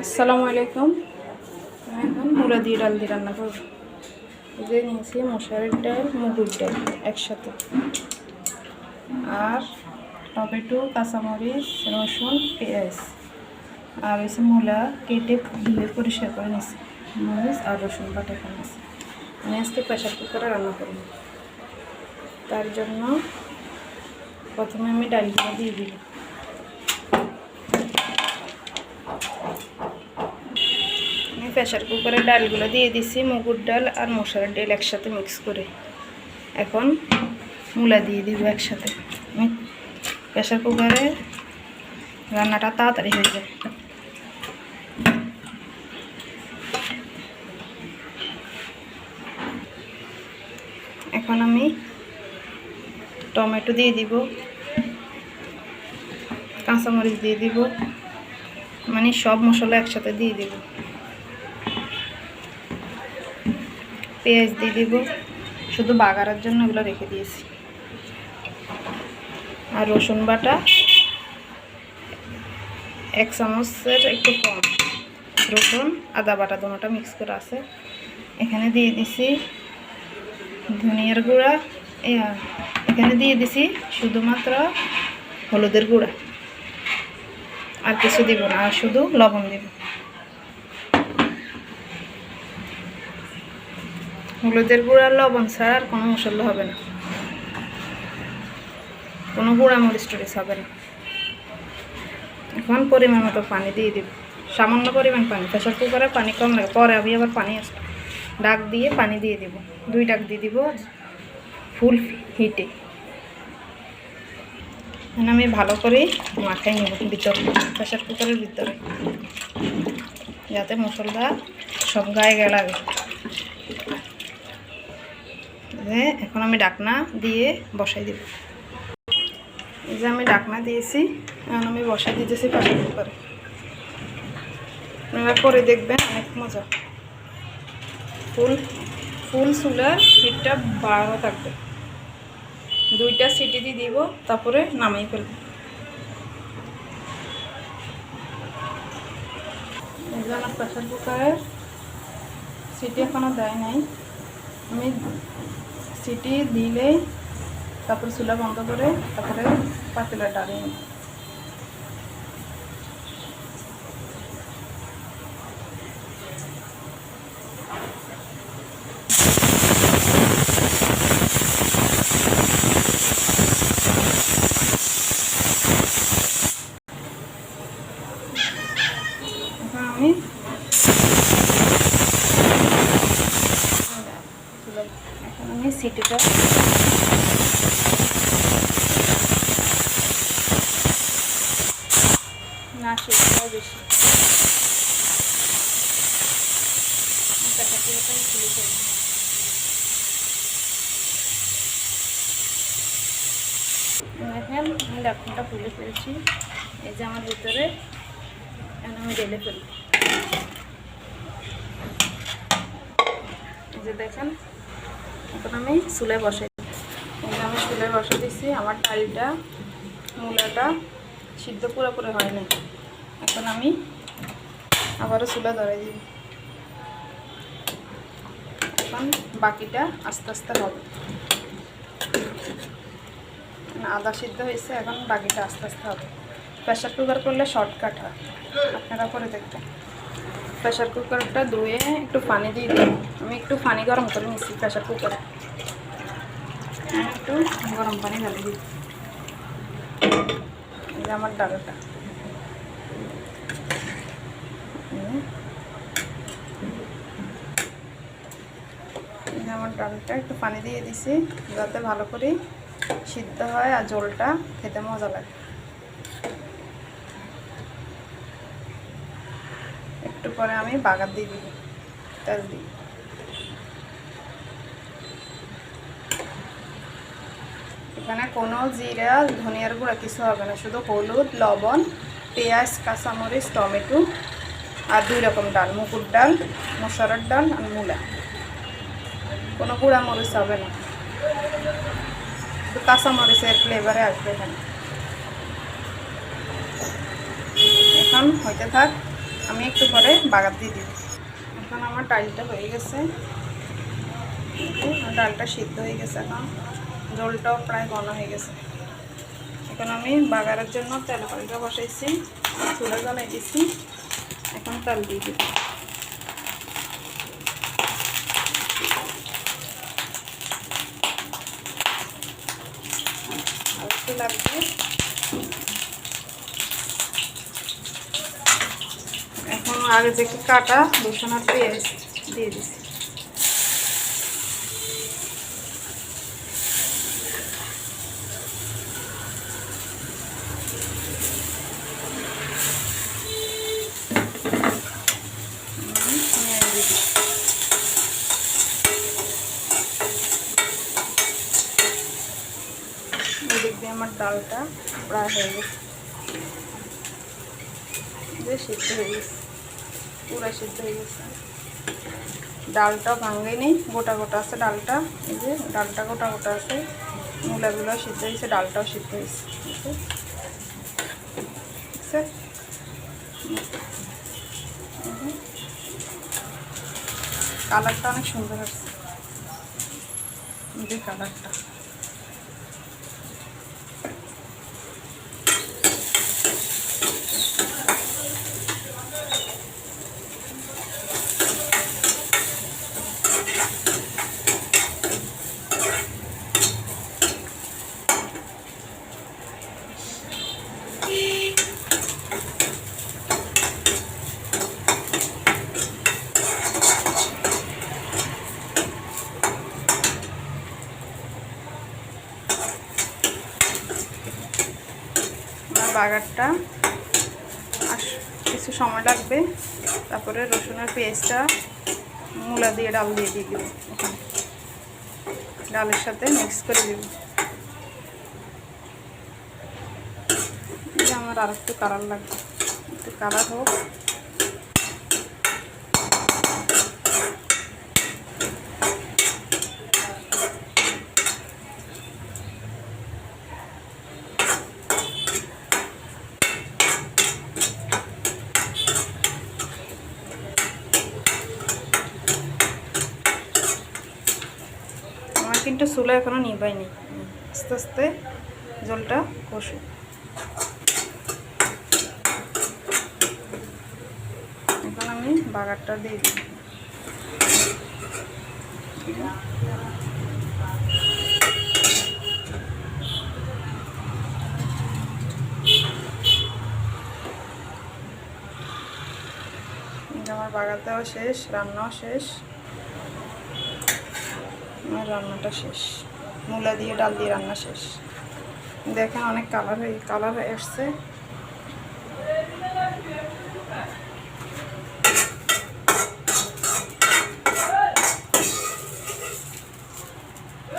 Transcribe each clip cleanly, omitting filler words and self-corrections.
আসসালামু আলাইকুম। আমি এখন মুলা দিয়ে ডাল দিয়ে রান্না করব। যে নিয়েছি মশারির ডাল, মুগুর ডাল একসাথে, আর টমেটো, কাঁচামরিচ, রসুন, পেঁয়াজ, আর হচ্ছে মূলা কেটে ধুয়ে পরিষ্কার করে নিয়েছি, মরিচ আর রসুন বাটা করে নিয়েছি। আমি আজকে প্রেশার কুকারে রান্না করব। তার জন্য প্রথমে আমি ডালগুলো দিয়ে দিলাম। আমি প্রেশার কুকারে ডালগুলো দিয়ে দিছি, মুগুর ডাল আর মশারির ডাল একসাথে মিক্স করে। এখন মূলা দিয়ে দিব একসাথে। আমি প্রেশার কুকারে রান্নাটা তাড়াতাড়ি হয়ে যায়। এখন আমি টমেটো দিয়ে দিব, কাঁচামরিচ দিয়ে দিব, মানে সব মশলা একসাথে দিয়ে দিব। পেঁয়াজ দিয়ে দিব, শুধু বাগারের জন্য এগুলো রেখে দিয়েছি। আর রসুন বাটা 1 চামচের একটু কম, রসুন আদা বাটা দুটোটা মিক্স করে আছে। এখানে দিয়ে দিছি ধনিয়ার গুঁড়া, এখানে দিয়ে দিছি শুধুমাত্র হলুদের গুঁড়া, আর কিছু দিব না, আর শুধু লবণ দিব। হলুদের গুঁড়া লবণ ছাড়া আর কোনো মশলা হবে না, কোনো গুঁড়া মরিচ টরিচ হবে না। এখন পরিমাণ মতো পানি দিয়ে দিব, সামান্য পরিমাণ পানি। প্রেশার কুকারে পানি কম লাগে, পরে আমি আবার পানি আসবে। ডাক দিয়ে পানি দিয়ে দিব, 2 ডাক দিয়ে দিব ফুল হিটে। আমি ভালো করে মাখাই নেব ভিতরে, প্রেশার কুকারের ভিতরে, যাতে মশলা সব গায়ে গায়ে লাগে। এখন আমি ঢাকনা দিয়ে বসাই দেব। এই যে আমি ঢাকনা দিয়েছি, এখন আমি বসাই দিতেছি প্রেশার কুকারে। আপনারা করে দেখবেন, অনেক মজা। ফুল চুলার হিটটা বাড়ানো থাকবে। 2টা সিটি দিয়ে দিব, তারপরে নামাই ফেলব। এই যে আমার প্রেশার কুকারের সিটি এখনও দেয় নাই। আমি সিটি দিলে তারপরে চুলা বন্ধ করে তারপরে পাতিলা ডালিয়ে নিই। আমি এখন আমি সিটিটা না সেটাও বেশি খুলে ফেলব। দেখেন আমি ঢাকনাটা খুলে ফেলছি। এই যে আমার ভিতরে আমি ঢেলে ফেলব। এই যে দেখেন, এখন আমি চুলায় বসাই। এই যে আমি চুলায় বসে দিচ্ছি। আমার ডালটা, মূলাটা সিদ্ধ পুরোপুরি হয় না। এখন আমি আবারও চুলা ধরে দিই। এখন বাকিটা আস্তে আস্তে হবে। আদা সিদ্ধ হয়েছে, এখন বাকিটা আস্তে আস্তে হবে। প্রেশার কুকার করলে শর্টকাট হয়, আপনারা করে দেখবেন। প্রেশার কুকারটা ধুয়ে একটু পানি দিয়ে দিই। আমি একটু পানি গরম করে নিচ্ছি প্রেশার কুকারে। একটু গরম পানি ঢালে দিই। এই যে আমার ডালটা, আমার ডালটা একটু পানি দিয়ে দিছি যাতে ভালো করে সিদ্ধ হয় আর ঝোলটা খেতে মজা লাগে। একটু পরে আমি বাগার দিয়ে দিব, তেল দিই। এখানে কোনো জিরা ধনিয়ার গুঁড়া কিছু হবে না, শুধু হলুদ, লবণ, পেঁয়াজ, কাঁচামরিচ, টমেটো আর 2 রকম ডাল, মুগুর ডাল, মশারের ডাল আর মূলা। কোনো গুঁড়া মরিচ হবে না, কাঁচামরিচের ফ্লেভারে আসবে এখানে। এখন হইতে থাক, আমি একটু পরে বাগার দিয়ে দিব। এখন আমার ডালটা হয়ে গেছে, ডালটা সিদ্ধ হয়ে গেছে, এখন ঝোলটাও প্রায় ঘন হয়ে গেছে। এখন আমি বাগারের জন্য তেল কড়াইটা বসাইছি, চুলা জ্বালাই দিছি, এখন তেল দিয়ে দিব। আর একটু লাগবে। এখন আগে থেকে কাটা রসুন আর পেঁয়াজ দিয়ে দিছি। এদিক দিয়ে আমার ডালটা প্রায় হয়ে গেছে, সিদ্ধ হয়ে গেছে, পুরা সিদ্ধ হয়ে গেছে। ডালটা ভাঙেনি, গোটা গোটা আছে ডালটা, এই যে ডালটা গোটা গোটা আছে, মূলাগুলো সিদ্ধ হয়েছে, ডালটাও সিদ্ধ হয়েছে। কালারটা অনেক সুন্দর আছে, এই যে কালারটা। বাগারটা আর কিছু সময় লাগবে, তারপরে রসুন আর পেঁয়াজটা মূলা দিয়ে ডাল দিয়ে দিব, ওখানে ডালের সাথে মিক্স করে দেব। আমার আর একটু কালার লাগবে, একটু কালার হোক। কিন্তু চুলা এখনো নিবাইনি, আস্তে আস্তে জলটা কষু। এখন আমি বাগারটা দিয়ে দিই। আমার বাগার দেওয়া শেষ, রান্নাও শেষ, আমার রান্নাটা শেষ, মূলা দিয়ে ডাল দিয়ে রান্না শেষ। দেখেন অনেক কালার হয়ে আসছে।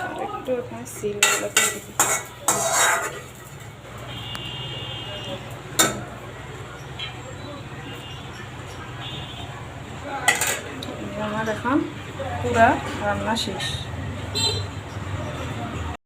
আর একটু এখানে সিলগুলো দিয়ে দিই। আমার এখন পুরা রান্না শেষ।